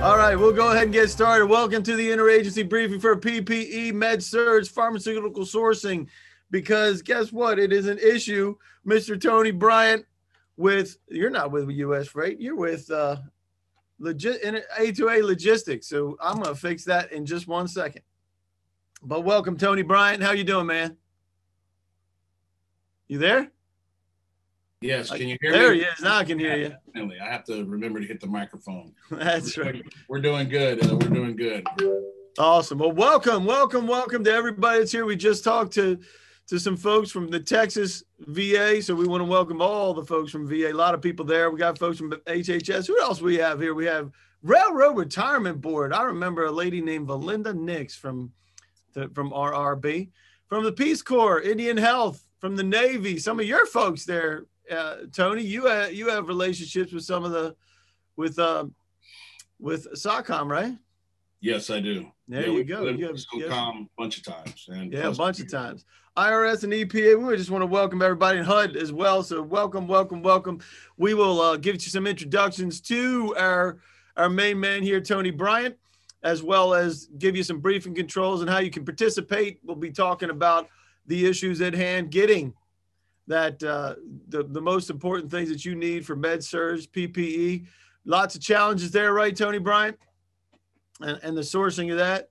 All right, we'll go ahead and get started. Welcome to the Interagency briefing for PPE, Medsurg, pharmaceutical sourcing. Because guess what? It is an issue. Mr. Tony Bryant you're not with US Freight, you're with A2A Logistics. So I'm going to fix that in just 1 second. But welcome, Tony Bryant. How you doing, man? You there? Yes, can you hear me? There he is. Now I can hear you. Definitely. I have to remember to hit the microphone. That's right. We're doing good. We're doing good. Awesome. Well, welcome to everybody that's here. We just talked to some folks from the Texas VA, so we want to welcome all the folks from VA. A lot of people there. We got folks from HHS. Who else we have here? We have Railroad Retirement Board. I remember a lady named Valinda Nix from RRB, from the Peace Corps, Indian Health, from the Navy. Some of your folks there. Tony, you have relationships with some of the with SOCOM, right? Yes, I do. There you go. You have SOCOM a bunch of times, and a bunch of times. IRS and EPA. We just want to welcome everybody, in HUD as well. So welcome. We will give you some introductions to our main man here, Tony Bryant, as well as give you some briefing controls and how you can participate. We'll be talking about the issues at hand, getting that the most important things that you need for Medsurg, PPE. Lots of challenges there, right, Tony Bryant? And the sourcing of that.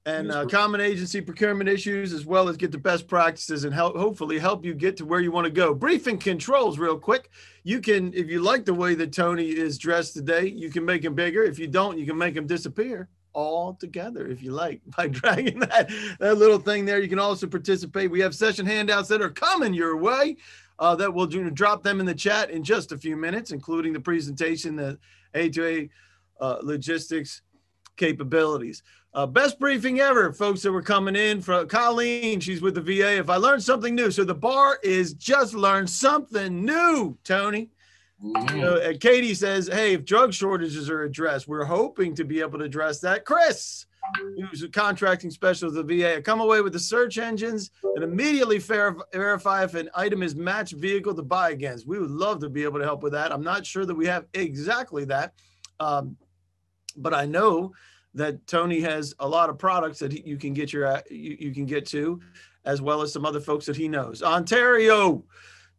And common agency procurement issues, as well as get the best practices and hopefully help you get to where you want to go. Briefing controls real quick. You can, if you like the way that Tony is dressed today, you can make him bigger. If you don't, you can make him disappear all together if you like by dragging that little thing there. You can also participate. We have session handouts that are coming your way that we'll drop them in the chat in just a few minutes, including the presentation, the A2A logistics capabilities. Best briefing ever, folks that were coming in from Colleen. She's with the VA. If I learned something new, so the bar is just learn something new, Tony. Mm-hmm. Katie says, hey, if drug shortages are addressed, we're hoping to be able to address that. Chris, who's a contracting specialist at the VA, come away with the search engines and immediately verify if an item is matched vehicle to buy against. We would love to be able to help with that. I'm not sure that we have exactly that, but I know that Tony has a lot of products that you can get to, as well as some other folks that he knows. Ontario,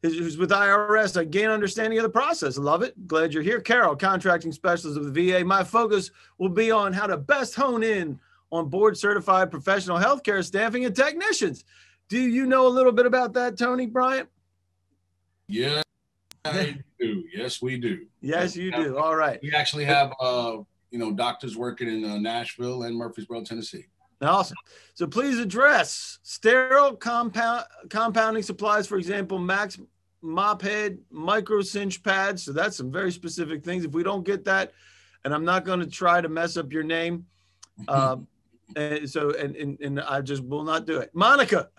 who's with IRS, I gain understanding of the process. Love it. Glad you're here. Carol, contracting specialist of the VA. My focus will be on how to best hone in on board certified professional healthcare staffing and technicians. Do you know a little bit about that, Tony Bryant? Yeah, I do. Yes, we do. Yes, you do. All right. We actually have, doctors working in Nashville and Murfreesboro, Tennessee. Awesome. So please address sterile compounding supplies, for example, Max mop head, micro cinch pads. So that's some very specific things. If we don't get that, and I'm not going to try to mess up your name, and I just will not do it. Monica,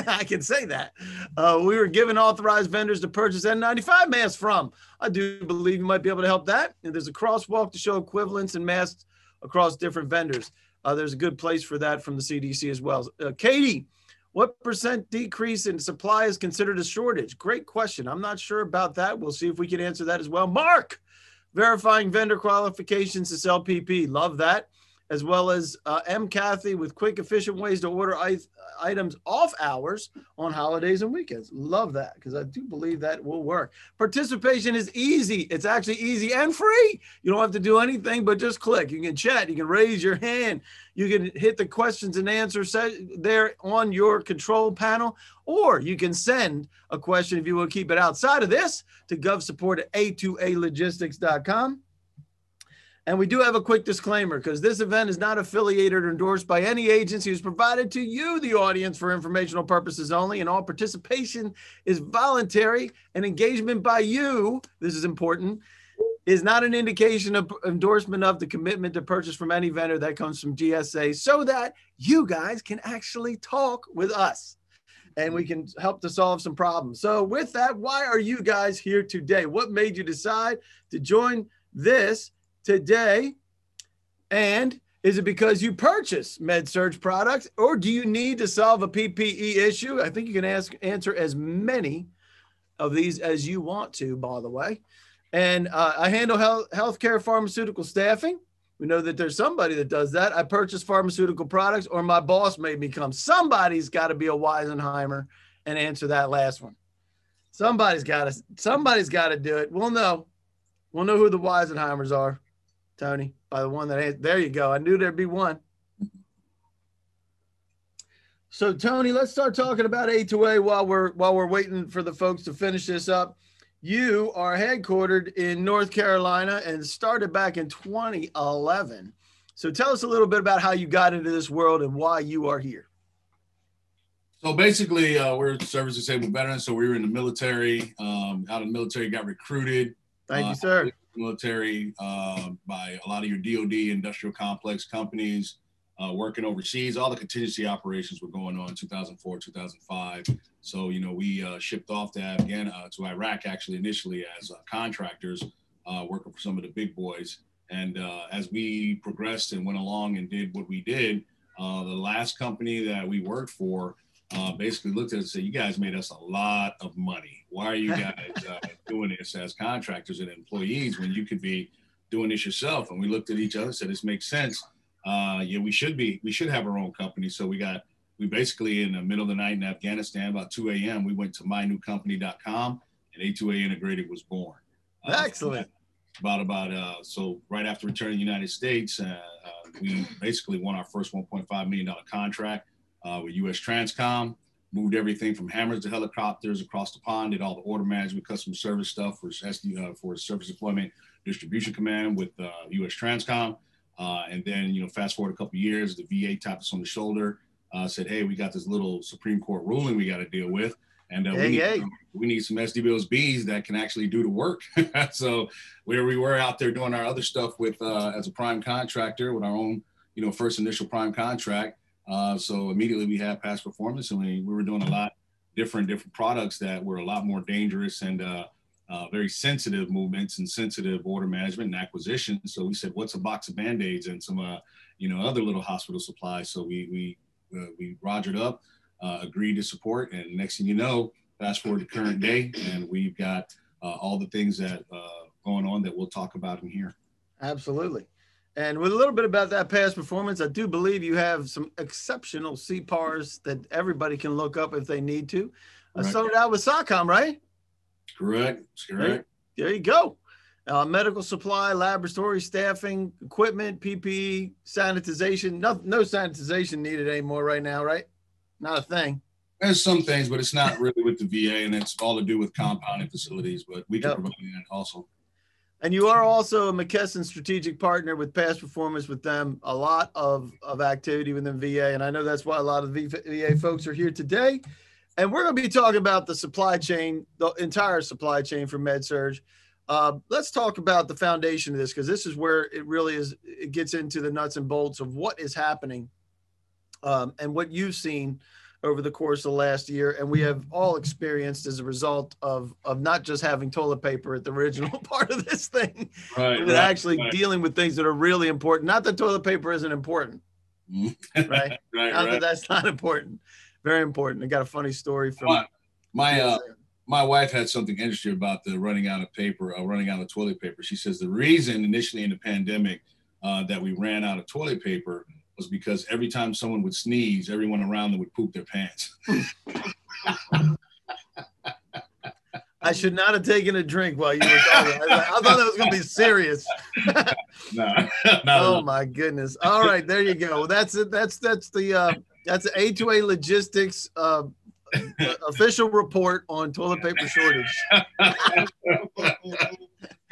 I can say that. We were given authorized vendors to purchase N95 masks from. I do believe you might be able to help that. And there's a crosswalk to show equivalence in masks across different vendors. There's a good place for that from the CDC as well. Katie, what % decrease in supply is considered a shortage? Great question. I'm not sure about that. We'll see if we can answer that as well. Mark, verifying vendor qualifications to sell PP. Love that. As well as M. Kathy with quick, efficient ways to order items off hours on holidays and weekends. Love that, because I do believe that will work. Participation is easy. It's actually easy and free. You don't have to do anything but just click. You can chat. You can raise your hand. You can hit the questions and answers there on your control panel, or you can send a question, if you will keep it outside of this, to govsupport@a2alogistics.com. And we do have a quick disclaimer, because this event is not affiliated or endorsed by any agency. It's provided to you, the audience, for informational purposes only, and all participation is voluntary, and engagement by you, this is important, is not an indication of endorsement of the commitment to purchase from any vendor that comes from GSA, so that you guys can actually talk with us and we can help to solve some problems. So with that, why are you guys here today? What made you decide to join this today? And is it because you purchase Medsurg products, or do you need to solve a PPE issue? I think you can answer as many of these as you want to, by the way. And I handle healthcare pharmaceutical staffing. We know that there's somebody that does that. I purchase pharmaceutical products, or my boss made me come. Somebody's got to be a Weisenheimer and answer that last one. Somebody's got to do it. We'll know who the Weisenheimers are, Tony, by the one that, there you go. I knew there'd be one. So Tony, let's start talking about A2A while we're waiting for the folks to finish this up. You are headquartered in North Carolina and started back in 2011. So tell us a little bit about how you got into this world and why you are here. So basically, we're service disabled veterans. So we were in the military, out of the military, got recruited. Thank you, sir. Military by a lot of your DOD industrial complex companies, working overseas. All the contingency operations were going on in 2004, 2005. So, we shipped off to to Iraq, actually, initially as contractors, working for some of the big boys. And as we progressed and went along and did what we did, the last company that we worked for basically looked at us and said, "You guys made us a lot of money. Why are you guys doing this as contractors and employees when you could be doing this yourself?" And we looked at each other and said, "This makes sense. Yeah, we should have our own company." So we basically, in the middle of the night in Afghanistan, about 2 a.m., we went to mynewcompany.com and A2A Integrated was born. Excellent. So right after returning to the United States, we basically won our first $1.5 million contract with US Transcom, moved everything from hammers to helicopters across the pond, did all the order management, customer service stuff for Surface Deployment Distribution Command with US Transcom. And then, fast forward a couple of years, the VA tapped us on the shoulder, said, "Hey, we got this little Supreme Court ruling we got to deal with. And we need some SDBOs that can actually do the work." So where we were out there doing our other stuff with as a prime contractor with our own, first initial prime contract. So immediately we had past performance, and we were doing a lot different products that were a lot more dangerous and very sensitive movements and sensitive order management and acquisition. So we said, "What's a box of Band-Aids and some other little hospital supplies?" So we rogered up. Agreed to support, and next thing you know, fast forward to current day, and we've got all the things that going on that we'll talk about in here. Absolutely. And with a little bit about that past performance, I do believe you have some exceptional CPARs that everybody can look up if they need to. I started out with SOCOM, right? Correct. There you go. Medical supply, laboratory, staffing, equipment, PPE, sanitization. No sanitization needed anymore right now, right? Not a thing. There's some things, but it's not really with the VA, and it's all to do with compounding facilities, but we can provide that also. And you are also a McKesson strategic partner with past performance with them, a lot of activity within VA. And I know that's why a lot of VA folks are here today. And we're going to be talking about the supply chain, the entire supply chain for Medsurg. Let's talk about the foundation of this, because this is where it really is. It gets into the nuts and bolts of what is happening and what you've seen over the course of the last year. And we have all experienced as a result of not just having toilet paper at the original part of this thing, but actually dealing with things that are really important. Not that toilet paper isn't important, right? That that's not important. Very important. I got a funny story from my wife had something interesting about the running out of paper, running out of toilet paper. She says the reason initially in the pandemic that we ran out of toilet paper was because every time someone would sneeze, everyone around them would poop their pants. I should not have taken a drink while you were talking. I thought that was going to be serious. No. Oh my goodness! All right, there you go. That's it. That's the A2A Logistics official report on toilet paper shortage.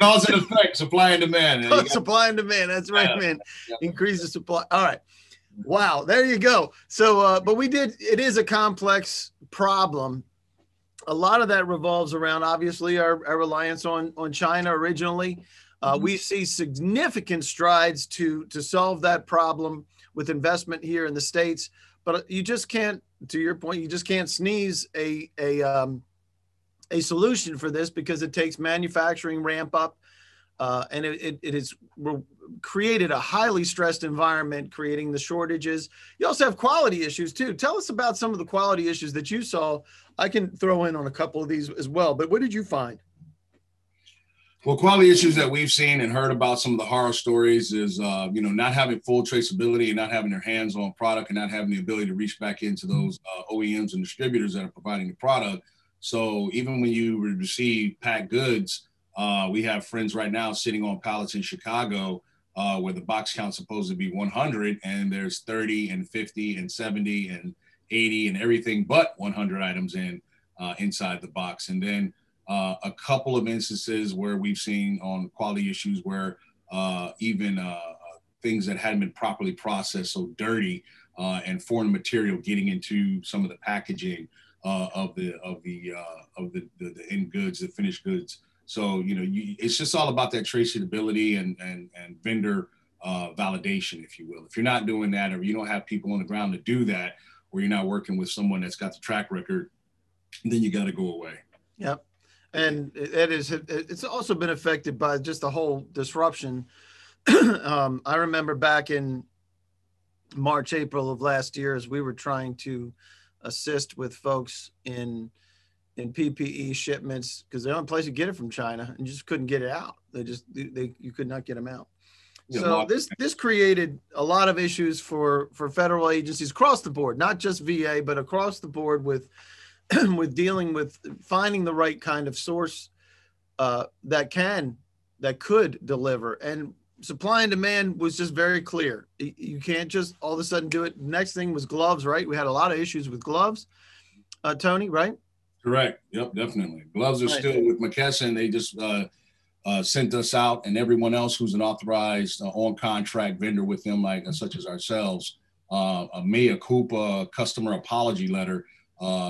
Cause and effect, supply and demand. Supply and demand. That's right, man. Increase the supply. All right. Wow. There you go. So, but it is a complex problem. A lot of that revolves around, obviously, our reliance on China originally. We see significant strides to solve that problem with investment here in the States. But you just can't, to your point, you just can't sneeze a solution for this, because it takes manufacturing ramp up, and it has created a highly stressed environment, creating the shortages. You also have quality issues too. Tell us about some of the quality issues that you saw. I can throw in on a couple of these as well, but what did you find? Well, quality issues that we've seen and heard about, some of the horror stories is, not having full traceability and not having their hands on product and not having the ability to reach back into those OEMs and distributors that are providing the product. So even when you receive packed goods, we have friends right now sitting on pallets in Chicago where the box count's supposed to be 100 and there's 30 and 50 and 70 and 80 and everything but 100 items inside the box. And then a couple of instances where we've seen on quality issues where even things that hadn't been properly processed, so dirty and foreign material getting into some of the packaging of the end goods, the finished goods. So it's just all about that traceability and vendor validation, if you will. If you're not doing that, or you don't have people on the ground to do that, or you're not working with someone that's got the track record, then you got to go away. Yep. And it's also been affected by just the whole disruption. I remember back in March, April of last year, as we were trying to assist with folks in PPE shipments, because the only place to get it from China, and you just couldn't get it out. You could not get them out. So this created a lot of issues for federal agencies across the board, not just VA, but across the board with dealing with finding the right kind of source that could deliver. And supply and demand was just very clear. You can't just all of a sudden do it. Next thing was gloves, right? We had a lot of issues with gloves, Tony, right? Correct. Yep, definitely. Gloves are still with McKesson. They just sent us out, and everyone else who's an authorized on contract vendor with them, such as ourselves, a mea culpa customer apology letter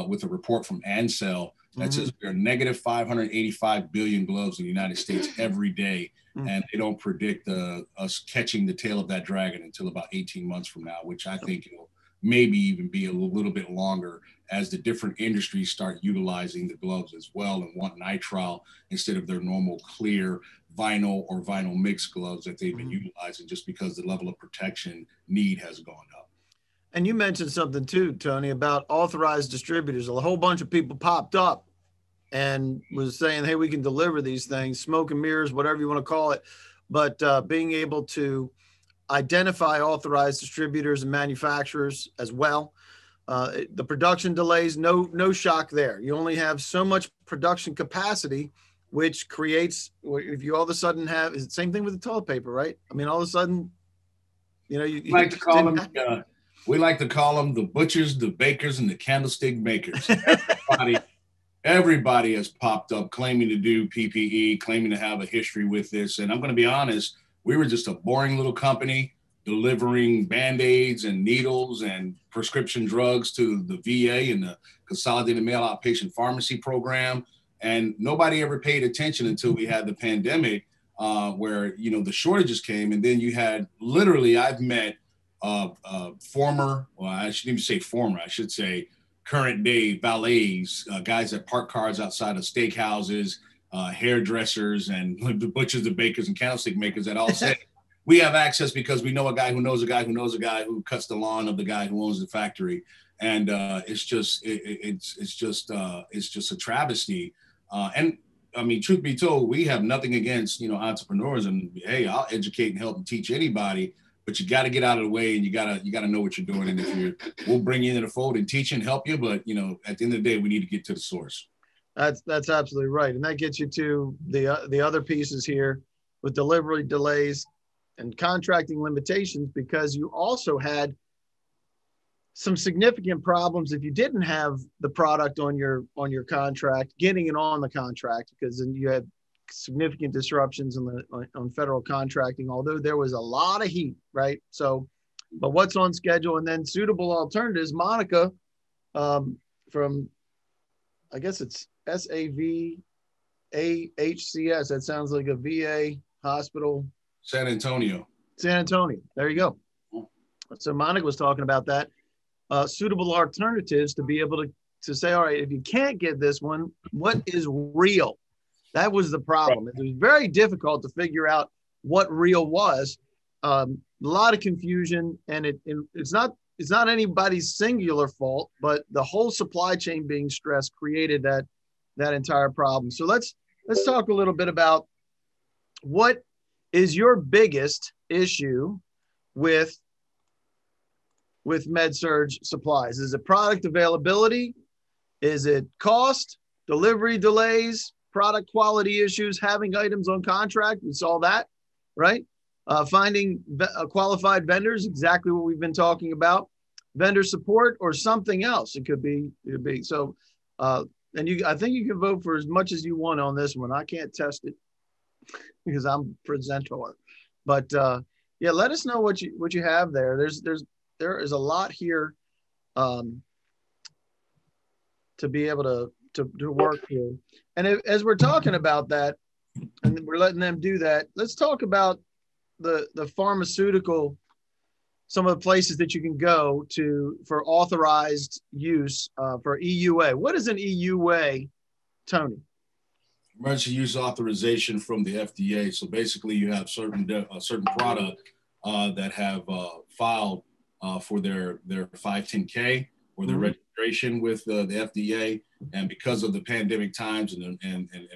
with a report from Ansel that says there are negative 585 billion gloves in the United States every day. And they don't predict us catching the tail of that dragon until about 18 months from now, which I think will maybe even be a little bit longer as the different industries start utilizing the gloves as well and want nitrile instead of their normal clear vinyl or vinyl mixed gloves that they've been utilizing, just because the level of protection need has gone up. And you mentioned something too, Tony, about authorized distributors. A whole bunch of people popped up and was saying, hey, we can deliver these things, smoke and mirrors, whatever you want to call it. But being able to identify authorized distributors and manufacturers as well. The production delays, no shock there. You only have so much production capacity, which creates, if you all of a sudden have, it's the same thing with the toilet paper, right? I mean, all of a sudden, you like to call them, we like to call them the butchers, the bakers, and the candlestick makers. Everybody has popped up claiming to do PPE, claiming to have a history with this. And I'm going to be honest, we were just a boring little company delivering Band-Aids and needles and prescription drugs to the VA and the Consolidated Mail Outpatient Pharmacy Program. And nobody ever paid attention until we had the pandemic where, the shortages came. And then you had literally, I've met former, well, I shouldn't even say former, I should say current day valets, guys that park cars outside of steakhouses, hairdressers, and the butchers, the bakers, and candlestick makers that all say, we have access because we know a guy who knows a guy who knows a guy who cuts the lawn of the guy who owns the factory. And it's just a travesty. And I mean, truth be told, we have nothing against, entrepreneurs, and hey, I'll educate and help and teach anybody, but you got to get out of the way, and you got to know what you're doing. And we'll bring you into the fold and teach and help you. But, at the end of the day, we need to get to the source. That's absolutely right. And that gets you to the other pieces here with delivery delays and contracting limitations, because you also had some significant problems if you didn't have the product on your contract, getting it on the contract, because then you had significant disruptions on federal contracting, although there was a lot of heat, right? So, but what's on schedule, and then suitable alternatives. Monica from, I guess it's SAVAHCS. That sounds like a VA hospital. San Antonio. There you go. So Monica was talking about that. Suitable alternatives to be able to say, all right, if you can't get this one, what is real? That was the problem. It was very difficult to figure out what real was. A lot of confusion, and it's not anybody's singular fault, but the whole supply chain being stressed created that entire problem. So let's talk a little bit about what is your biggest issue with Medsurg supplies? Is it product availability? Is it cost, delivery delays, product quality issues, having items on contract? We saw that, right? Finding qualified vendors, exactly what we've been talking about. Vendor support or something else. It could be. So, and I think you can vote for as much as you want on this one. I can't test it because I'm presenter. But yeah, let us know what you have there. There is a lot here to be able to work through. And as we're talking about that, and we're letting them do that, let's talk about the pharmaceutical, some of the places that you can go to for authorized use for EUA. What is an EUA, Tony? Emergency use authorization from the FDA. So basically, you have certain product that have filed for their 510K or their registration with the FDA, and because of the pandemic times and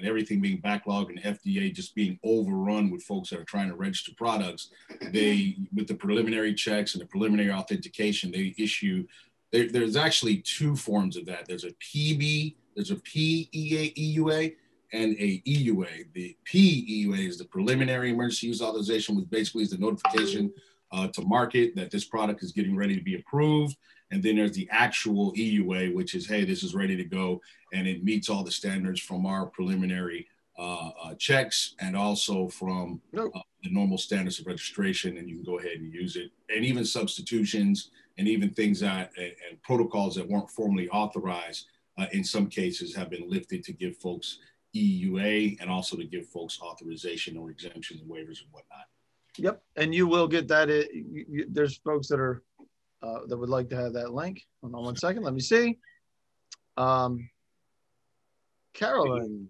everything being backlogged and FDA just being overrun with folks that are trying to register products, with the preliminary checks and the preliminary authentication, they issue. There's actually two forms of that. There's a PB, there's a EUA, and a EUA. The PEUA is the preliminary emergency use authorization, which basically is the notification to market that this product is getting ready to be approved. And then there's the actual EUA, which is, hey, this is ready to go, and it meets all the standards from our preliminary checks and also from the normal standards of registration, and you can go ahead and use it. And even substitutions and even things that and protocols that weren't formally authorized in some cases have been lifted to give folks EUA and also to give folks authorization or exemptions and waivers and whatnot. Yep, and you will get that. There's folks that are that would like to have that link. Hold on 1 second. Let me see. Carolyn.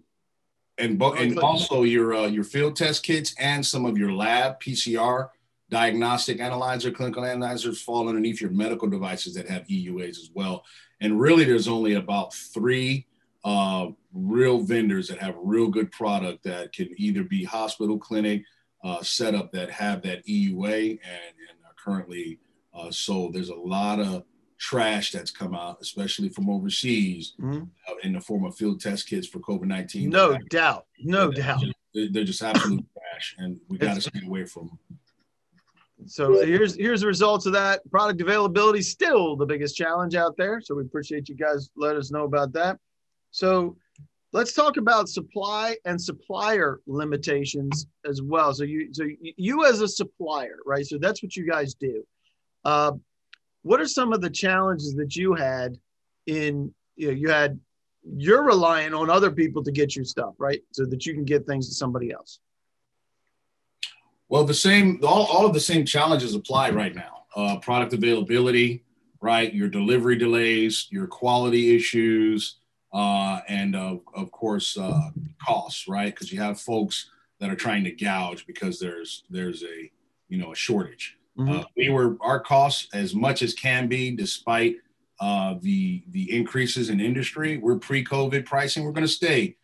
And also your field test kits and some of your lab PCR, diagnostic analyzer, clinical analyzers fall underneath your medical devices that have EUAs as well. And really, there's only about 3 real vendors that have real good product that can either be hospital, clinic, setup that have that EUA and are currently sold. There's a lot of trash that's come out, especially from overseas, in the form of field test kits for COVID-19. No doubt. They're just absolute trash, and we got to stay away from them. So here's the results of that. Product availability still the biggest challenge out there. So we appreciate you guys let us know about that. So let's talk about supply and supplier limitations as well. So you as a supplier, right? So that's what you guys do. What are some of the challenges that you had you're relying on other people to get you stuff, right? So that you can get things to somebody else. Well, all of the same challenges apply right now. Product availability, right? Your delivery delays, your quality issues, and of course, costs, right? Because you have folks that are trying to gouge because there's a shortage. Our costs, as much as can be, despite the increases in industry, we're pre-COVID pricing. We're going to stay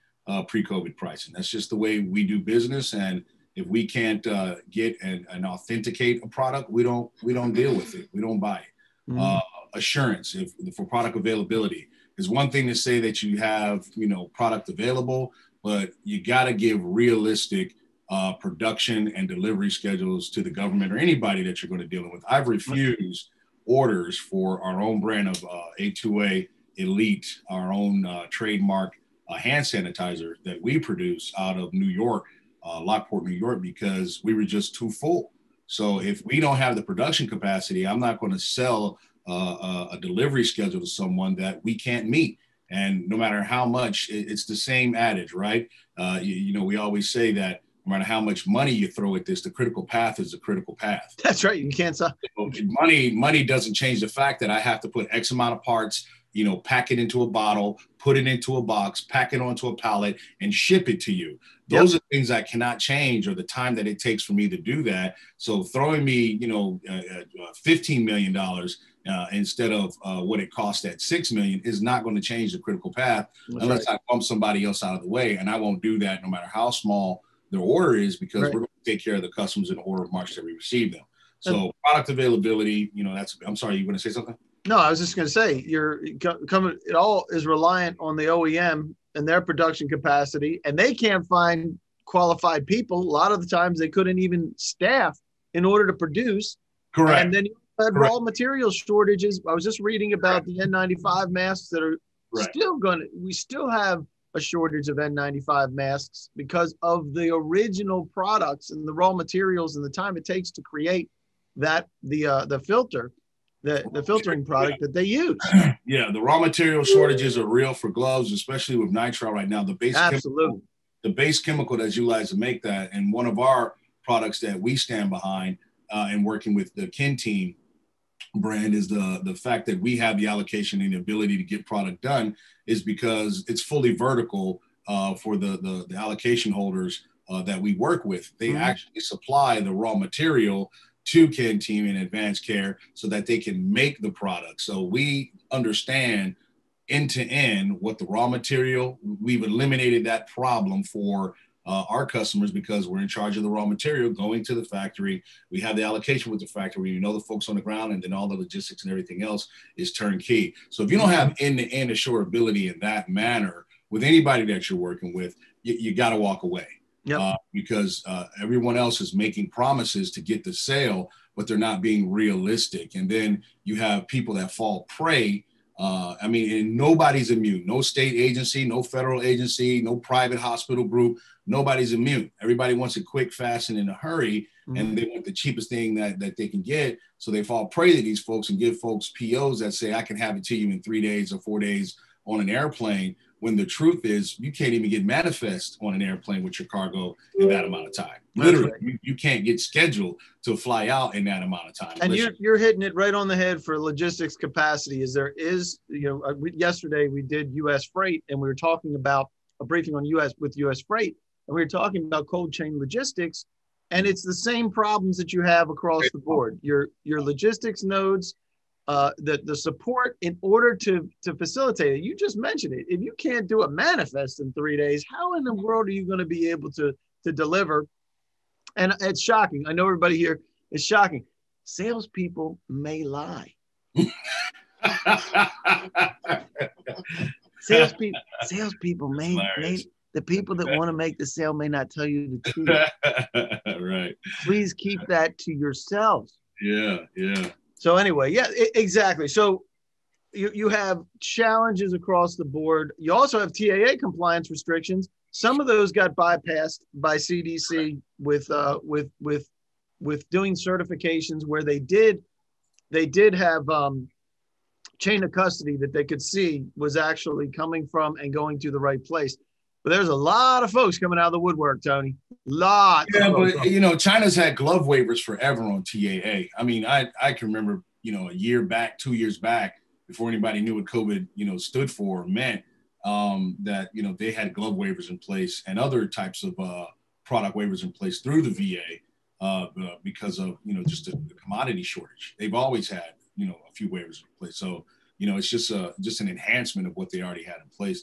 pre-COVID pricing. That's just the way we do business. And if we can't get and authenticate a product, we don't deal with it. We don't buy it. Assurance for product availability is one thing to say that you have product available, but you got to give realistic production and delivery schedules to the government or anybody that you're going to deal with. I've refused orders for our own brand of A2A Elite, our own trademark hand sanitizer that we produce out of New York, Lockport, New York, because we were just too full. So if we don't have the production capacity, I'm not going to sell a delivery schedule to someone that we can't meet. And no matter how much, it's the same adage, right? We always say that no matter how much money you throw at this, the critical path is the critical path. That's right. You can't stop. Money doesn't change the fact that I have to put X amount of parts, pack it into a bottle, put it into a box, pack it onto a pallet, and ship it to you. Those are things I cannot change, or the time that it takes for me to do that. So throwing me, $15 million instead of what it costs at $6 million is not going to change the critical path unless I bump somebody else out of the way. And I won't do that no matter how small their order is, because we're going to take care of the customers in the order of March that we receive them. So product availability, I'm sorry, you going to say something? No, I was just going to say, you're coming. It all is reliant on the OEM and their production capacity, and they can't find qualified people. A lot of the times, they couldn't even staff in order to produce. Correct. And then you had raw material shortages. I was just reading about the N95 masks that are we still have a shortage of N95 masks because of the original products and the raw materials and the time it takes to create the filter. The filtering product that they use. Yeah, the raw material shortages are real for gloves, especially with nitrile right now. The base chemical that's utilized to make that, and one of our products that we stand behind and working with the Kin team brand is the fact that we have the allocation and the ability to get product done is because it's fully vertical for the allocation holders that we work with. They actually supply the raw material to Kin team in advanced care so that they can make the product. So we understand end to end what the raw material, we've eliminated that problem for our customers because we're in charge of the raw material going to the factory. We have the allocation with the factory, the folks on the ground, and then all the logistics and everything else is turnkey. So if you don't have end-to-end assurability in that manner with anybody that you're working with, you got to walk away. Yep. Because everyone else is making promises to get the sale, but they're not being realistic. And then you have people that fall prey. And nobody's immune. No state agency, no federal agency, no private hospital group. Nobody's immune. Everybody wants it quick, fast, and in a hurry. And they want the cheapest thing that they can get. So they fall prey to these folks and give folks POs that say, I can have it to you in 3 days or 4 days on an airplane, when the truth is you can't even get manifest on an airplane with your cargo in that amount of time. Literally, you can't get scheduled to fly out in that amount of time. And you're hitting it right on the head for logistics capacity. Yesterday we did U.S. Freight, and we were talking about a briefing on U.S. Freight, and we were talking about cold chain logistics, and it's the same problems that you have across the board. Your logistics nodes. The support in order to facilitate it. You just mentioned it. If you can't do a manifest in 3 days, how in the world are you going to be able to deliver? And it's shocking. I know everybody here is shocking. Salespeople may lie. Salespeople may the people that want to make the sale may not tell you the truth. Right. Please keep that to yourselves. Yeah. So anyway, exactly. So you have challenges across the board. You also have TAA compliance restrictions. Some of those got bypassed by CDC with doing certifications where they did have chain of custody that they could see was actually coming from and going to the right place. But there's a lot of folks coming out of the woodwork, Tony. Lots. Yeah, but China's had glove waivers forever on TAA. I mean, I can remember, a year back, 2 years back, before anybody knew what COVID, stood for or meant, that they had glove waivers in place and other types of product waivers in place through the VA because of just the commodity shortage. They've always had a few waivers in place. So it's just an enhancement of what they already had in place.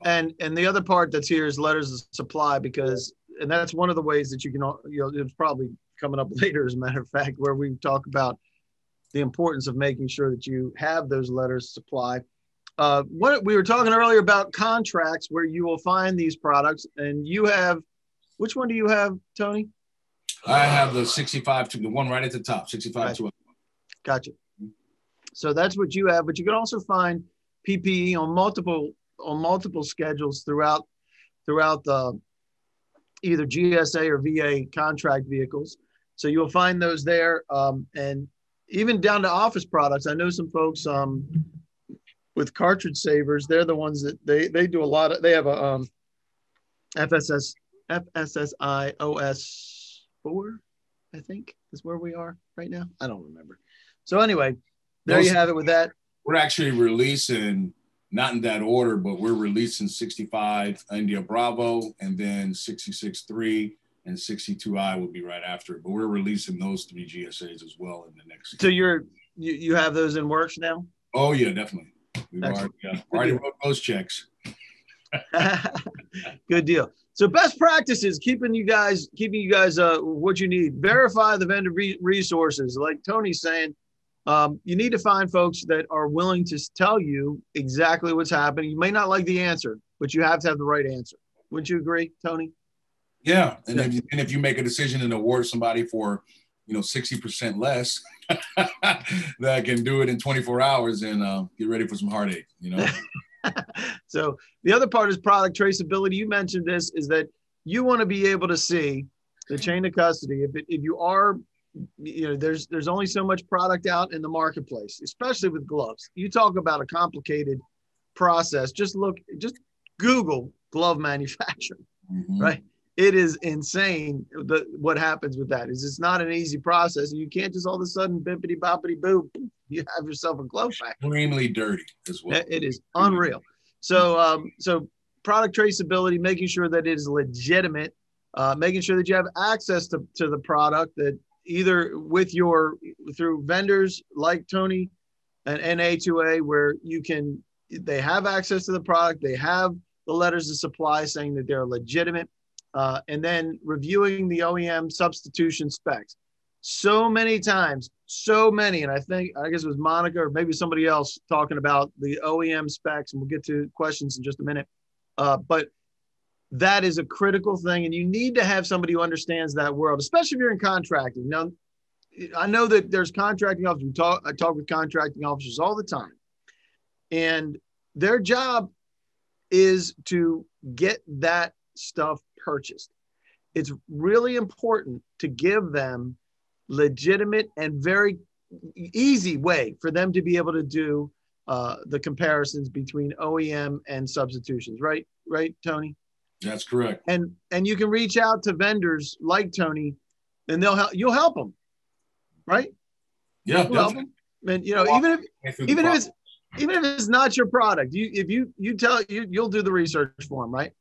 And the other part that's here is letters of supply, and that's one of the ways that you can, it's probably coming up later, as a matter of fact, where we talk about the importance of making sure that you have those letters of supply. What we were talking earlier about contracts where you will find these products, and you have, which one do you have, Tony? I have the 65 to the one right at the top, 65 right. to. Gotcha. So that's what you have, but you can also find PPE on multiple schedules throughout the either GSA or VA contract vehicles. So you'll find those there, and even down to office products. I know some folks with cartridge savers. They're the ones that they do a lot of. They have a FSSI OS 4, I think is where we are right now. I don't remember. So anyway, there you have it with that. We're actually releasing, not in that order, but we're releasing 65 India Bravo, and then 66-3 and 62I will be right after it. But we're releasing those 3 GSAs as well in the next. So you have those in works now? Oh yeah, definitely. We've already wrote those checks. Good deal. So best practices, keeping you guys what you need. Verify the vendor resources. Like Tony's saying, you need to find folks that are willing to tell you exactly what's happening. You may not like the answer, but you have to have the right answer. Wouldn't you agree, Tony? Yeah, and if you make a decision and award somebody for 60% less, that can do it in 24 hours and get ready for some heartache. So the other part is product traceability. You mentioned this, is that you want to be able to see the chain of custody. If you are, there's only so much product out in the marketplace, especially with gloves. You talk about a complicated process. Just Google glove manufacturing, right? It is insane what happens with that. It's not an easy process. You can't just all of a sudden bippity boppity boo, you have yourself a glove factory. Extremely dirty as well. It is unreal. So product traceability, making sure that it is legitimate, making sure that you have access to the product, that either through vendors like Tony and A2A, where they have access to the product, they have the letters of supply saying that they're legitimate. And then reviewing the OEM substitution specs. So many times, and I guess it was Monica or maybe somebody else talking about the OEM specs, and we'll get to questions in just a minute. But that is a critical thing, and you need to have somebody who understands that world, especially if you're in contracting. Now, I know that there's contracting officers. I talk with contracting officers all the time, and their job is to get that stuff purchased. It's really important to give them legitimate and very easy way for them to be able to do the comparisons between OEM and substitutions. Right, Tony? That's correct. And you can reach out to vendors like Tony, and you'll help them, right? Yeah, you'll help them. And even if it's not your product, you'll do the research for them, right?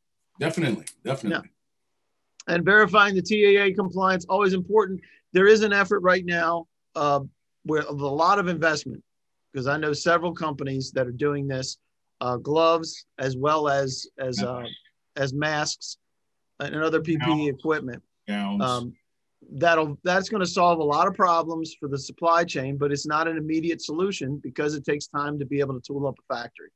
Definitely. Yeah. And verifying the TAA compliance, always important. There is an effort right now with a lot of investment, because I know several companies that are doing this, gloves as well as masks and other PPE equipment. Gowns. That's going to solve a lot of problems for the supply chain, but it's not an immediate solution because it takes time to be able to tool up a factory.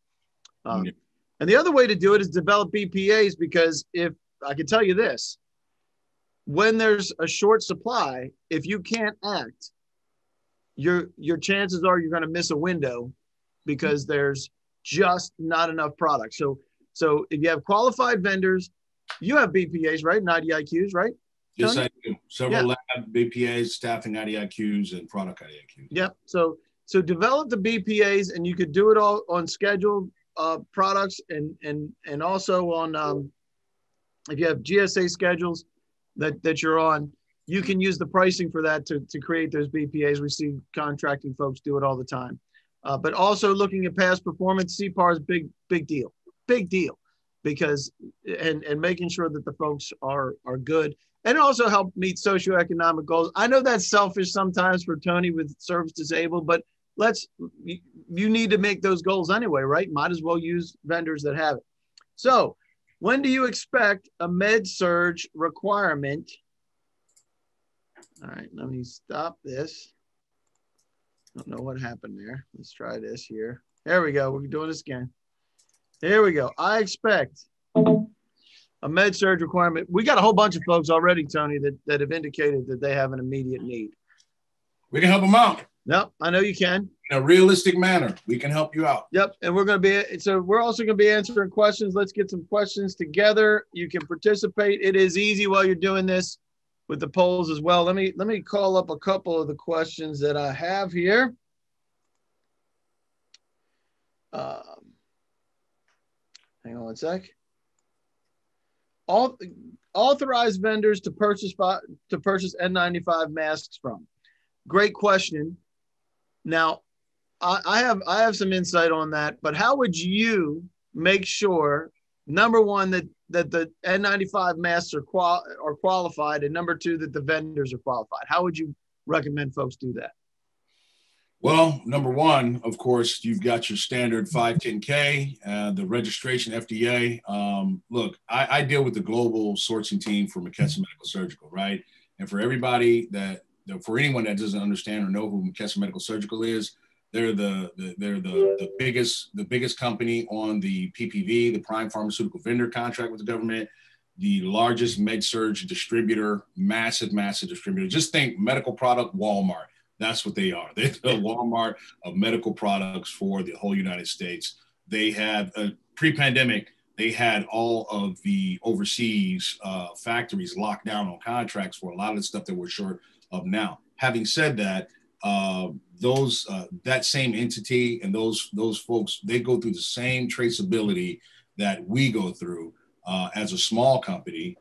And the other way to do it is develop BPAs, because if I can tell you this, when there's a short supply, if you can't act, your chances are you're going to miss a window because there's just not enough product. So if you have qualified vendors, you have BPAs, right? And IDIQs, right? Yes, I do. Several lab BPAs, staffing IDIQs, and product IDIQs. Yep. So develop the BPAs, and you could do it all on scheduled products and also on if you have GSA schedules that you're on, you can use the pricing for that to create those BPAs. We see contracting folks do it all the time. But also looking at past performance, CPAR is big deal, because and making sure that the folks are good, and also help meet socioeconomic goals. I know that's selfish sometimes for Tony with service disabled, but you need to make those goals anyway, right? Might as well use vendors that have it. So when do you expect a Medsurg requirement? All right, let me stop this. I don't know what happened there. Let's try this here. There we go. We're doing this again. Here we go. I expect a Medsurg requirement. We got a whole bunch of folks already, Tony, that have indicated that they have an immediate need. We can help them out. Yep, I know you can. In a realistic manner, we can help you out. Yep, and we're also going to be answering questions. Let's get some questions together. You can participate. It is easy while you're doing this with the polls as well. Let me call up a couple of the questions that I have here. Hang on one sec. Authorized vendors to purchase N95 masks from. Great question. Now, I have some insight on that, but how would you make sure, number one, that the N95 masks are qualified, and number two, that the vendors are qualified? How would you recommend folks do that? Well, number one, of course, you've got your standard 510K, the registration FDA. Look, I deal with the global sourcing team for McKesson Medical Surgical, right? And for everybody for anyone that doesn't understand or know who McKesson Medical Surgical is, they're the biggest company on the PPV, the Prime Pharmaceutical Vendor contract with the government, the largest Medsurg distributor, massive distributor. Just think medical product Walmart. That's what they are. They're the Walmart of medical products for the whole United States. They have, pre-pandemic, they had all of the overseas factories locked down on contracts for a lot of the stuff that we're short of now. Having said that, that same entity and those folks, they go through the same traceability that we go through as a small company.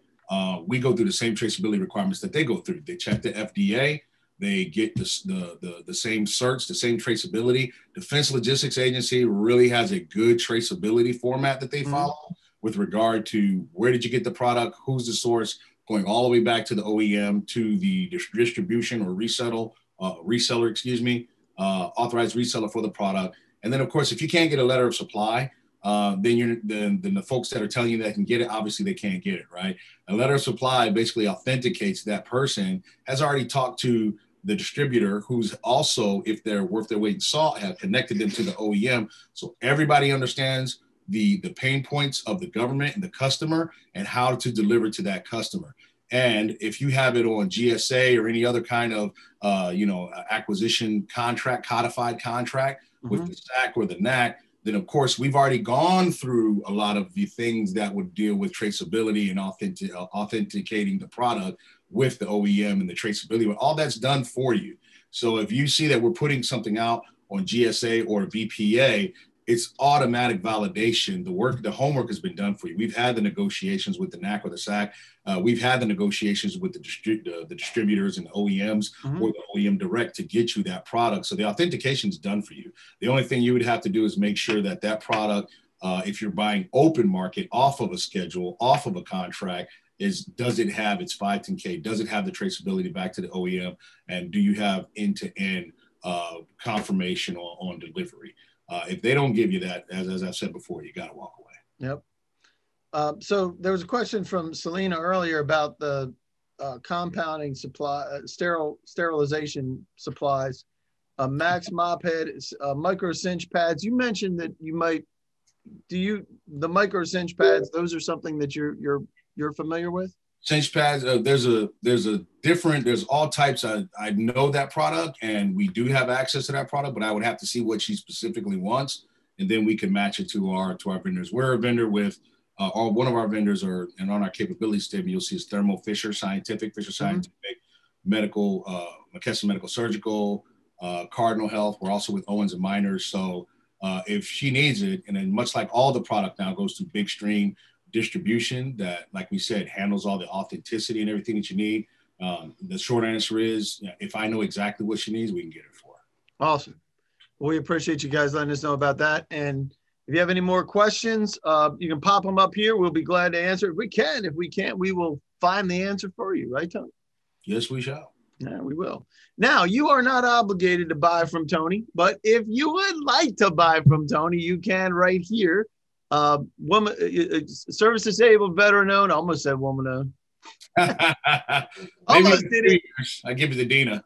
We go through the same traceability requirements that they go through. They check the FDA. They get the same certs, the same traceability. Defense Logistics Agency really has a good traceability format that they follow with regard to where did you get the product, who's the source, going all the way back to the OEM, to the distribution or reseller, authorized reseller for the product. And then, of course, if you can't get a letter of supply, then the folks that are telling you they can get it, obviously they can't get it, right? A letter of supply basically authenticates that person has already talked to the distributor, who's also, if they're worth their weight in salt, have connected them to the OEM. So everybody understands the pain points of the government and the customer and how to deliver to that customer. And if you have it on GSA or any other kind of, acquisition contract, codified contract with the SAC or the NAC, then of course we've already gone through a lot of the things that would deal with traceability and authenticating the product with the OEM and the traceability. All that's done for you. So if you see that we're putting something out on GSA or BPA, it's automatic validation. The homework has been done for you. We've had the negotiations with the NAC or the SAC. We've had the negotiations with the distributors and the OEMs or the OEM direct to get you that product. So the authentication is done for you. The only thing you would have to do is make sure that product, if you're buying open market off of a schedule, off of a contract, does it have its 510K? Does it have the traceability back to the OEM? And do you have end-to-end confirmation on delivery? If they don't give you that, as I've said before, you got to walk away. Yep. So there was a question from Selena earlier about the compounding supply, sterilization supplies, Max mop head, micro cinch pads. You mentioned that you might, the micro cinch pads, those are something that you're familiar with? Cinch pads, there's all types. I know that product and we do have access to that product, but I would have to see what she specifically wants. And then we can match it to our vendors. We're a vendor with, one of our vendors and on our capability statement, you'll see is Thermo Fisher Scientific, Medical, McKesson Medical Surgical, Cardinal Health. We're also with Owens and Miners. So if she needs it, and then much like all the product now goes to big stream distribution that, like we said, handles all the authenticity and everything that you need. The short answer is, if I know exactly what she needs, we can get it for her. Awesome. Well, we appreciate you guys letting us know about that. And if you have any more questions, you can pop them up here. We'll be glad to answer. If we can. If we can't, we will find the answer for you. Right, Tony? Yes, we shall. Yeah, we will. Now, you are not obligated to buy from Tony, but if you would like to buy from Tony, you can right here. Service disabled, veteran owned. I almost said woman owned. Almost did it. I give you the Dina.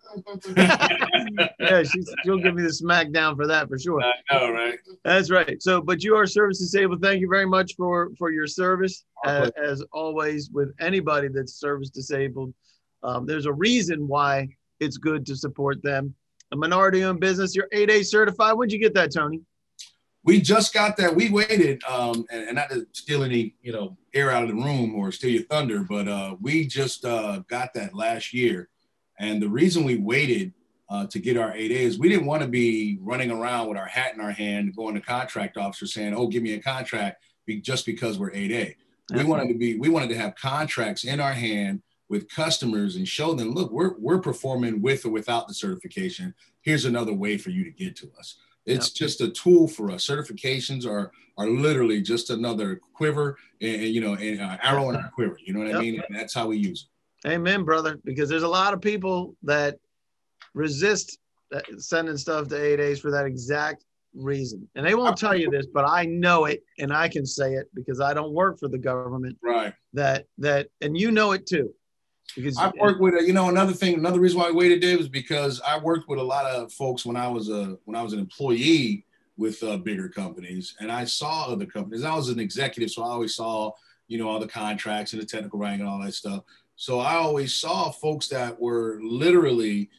Yeah, she'll give me the smackdown for that for sure. I know, right? That's right. So, but you are service disabled. Thank you very much for your service. As always, with anybody that's service disabled, there's a reason why it's good to support them. A minority-owned business. You're 8A certified. When'd you get that, Tony? We just got that. We waited, and not to steal any, air out of the room or steal your thunder, but we just got that last year. And the reason we waited to get our 8A is we didn't want to be running around with our hat in our hand, going to contract officer saying, "Oh, give me a contract," just because we're 8A. We wanted to have contracts in our hand with customers and show them, look, we're performing with or without the certification. Here's another way for you to get to us. It's just a tool for us. Certifications are literally just another quiver and an arrow in our quiver. You know what I mean? And that's how we use it. Amen, brother. Because there's a lot of people that resist sending stuff to 8As for that exact reason. And they won't tell you this, but I know it, and I can say it because I don't work for the government. Right. And you know it too. Because I've worked with another reason why I waited, Dave, was because I worked with a lot of folks when I was an employee with bigger companies, and I saw other companies. I was an executive, so I always saw, all the contracts and the technical rank and all that stuff. So I always saw folks that were literally,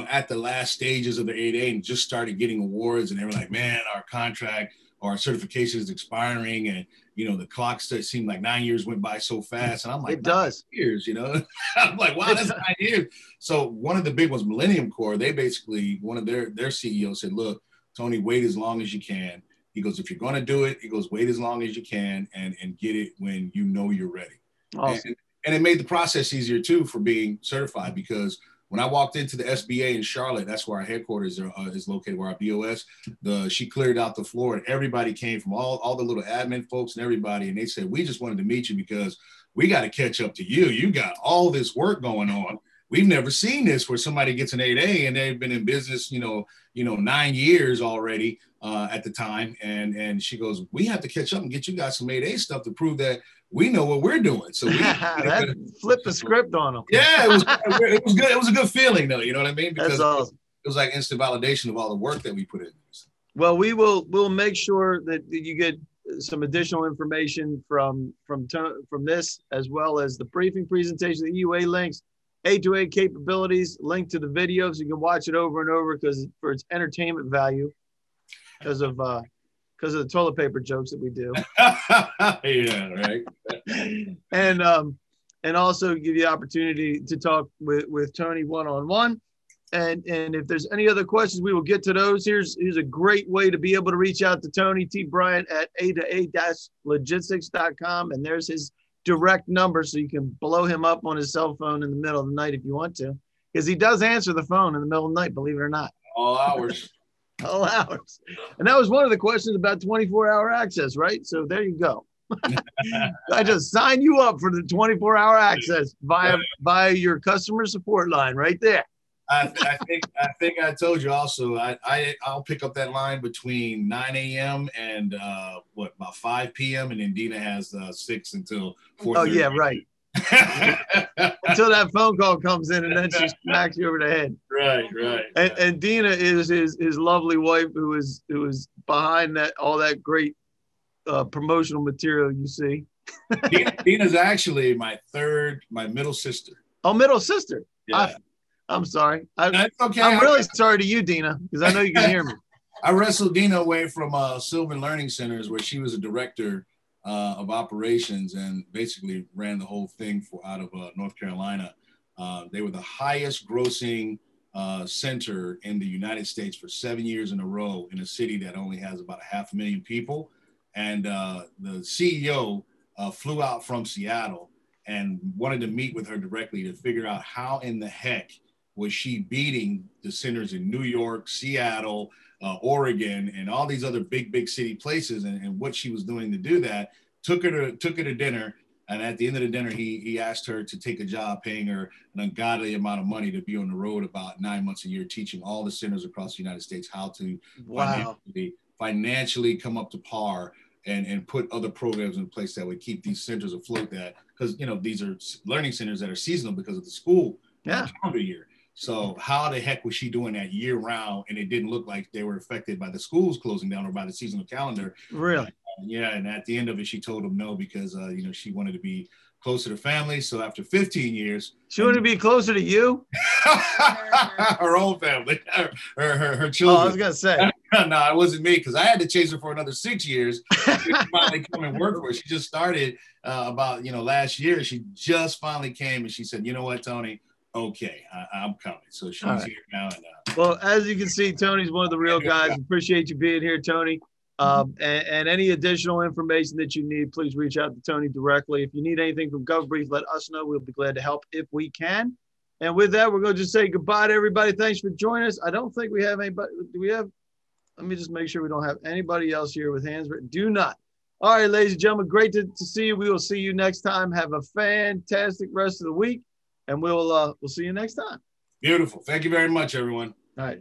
at the last stages of the 8A and just started getting awards, and they were like, man, our contract or our certification is expiring, and the clock seemed like 9 years went by so fast. And I'm like, it does. 9 years, I'm like, wow, that's 9 years. So one of the big ones, Millennium Corps, they basically, one of their CEOs said, look, Tony, wait as long as you can. He goes, if you're going to do it, he goes, wait as long as you can and get it when you're ready. Awesome. And it made the process easier too for being certified, because when I walked into the SBA in Charlotte, that's where our headquarters is located, where our BOS, she cleared out the floor, and everybody came from all the little admin folks and everybody. And they said, we just wanted to meet you because we got to catch up to you. You got all this work going on. We've never seen this where somebody gets an 8A and they've been in business, 9 years already at the time. And she goes, we have to catch up and get you guys some 8A stuff to prove that we know what we're doing. So we flip the script on them. Yeah, it was good. It was a good feeling though. You know what I mean? Because that's awesome. It was like instant validation of all the work that we put in. Well, we'll make sure that you get some additional information from this, as well as the briefing presentation, the EUA links, A2A capabilities, link to the video so you can watch it over and over for its entertainment value because of the toilet paper jokes that we do. Yeah, right. And also give you the opportunity to talk with Tony one-on-one. And if there's any other questions, we will get to those. Here's a great way to be able to reach out to Tony T. Bryant at A2A-logistics.com. And there's his direct number, so you can blow him up on his cell phone in the middle of the night if you want to, because he does answer the phone in the middle of the night, believe it or not. All hours. All hours. And that was one of the questions about 24-hour access, right? So there you go. I just signed you up for the 24-hour access via your customer support line right there. I think I told you also, I'll pick up that line between 9 a.m. and about 5 p.m. And then Dina has 6 until 4:30. Oh, yeah, right. Until that phone call comes in, and then she smacks you over the head. Right. And Dina is his lovely wife who is behind all that great promotional material you see. Dina's actually my middle sister. Oh, middle sister. Yeah. I'm sorry. That's okay. I'm really sorry to you, Dina, because I know you can hear me. I wrestled Dina away from Sylvan Learning Centers, where she was a director of operations and basically ran the whole thing out of North Carolina. They were the highest grossing center in the United States for 7 years in a row, in a city that only has about 500,000 people. And the CEO flew out from Seattle and wanted to meet with her directly to figure out how in the heck was she beating the centers in New York, Seattle, Oregon, and all these other big city places, and what she was doing to do that. Took her to dinner, and at the end of the dinner, he asked her to take a job paying her an ungodly amount of money to be on the road about 9 months a year, teaching all the centers across the United States how to financially come up to par and put other programs in place that would keep these centers afloat. That because these are learning centers that are seasonal because of the school calendar year. So how the heck was she doing that year round? And it didn't look like they were affected by the schools closing down or by the seasonal calendar. Really? Yeah. And at the end of it, she told him no, because, she wanted to be closer to family. So after 15 years. She wanted to be closer to you? Her own family, her children. Oh, I was going to say. No, it wasn't me, because I had to chase her for another 6 years. She finally come and work for her. She just started about, last year. She just finally came and she said, you know what, Tony? Okay, I'm coming. So she's here now. Well, as you can see, Tony's one of the real guys. Appreciate you being here, Tony. And any additional information that you need, please reach out to Tony directly. If you need anything from GovBrief, let us know. We'll be glad to help if we can. And with that, we're going to just say goodbye to everybody. Thanks for joining us. I don't think we have anybody. Do we have? Let me just make sure we don't have anybody else here with hands raised. Do not. All right, ladies and gentlemen, great to see you. We will see you next time. Have a fantastic rest of the week. And we'll see you next time. Beautiful. Thank you very much, everyone. All right.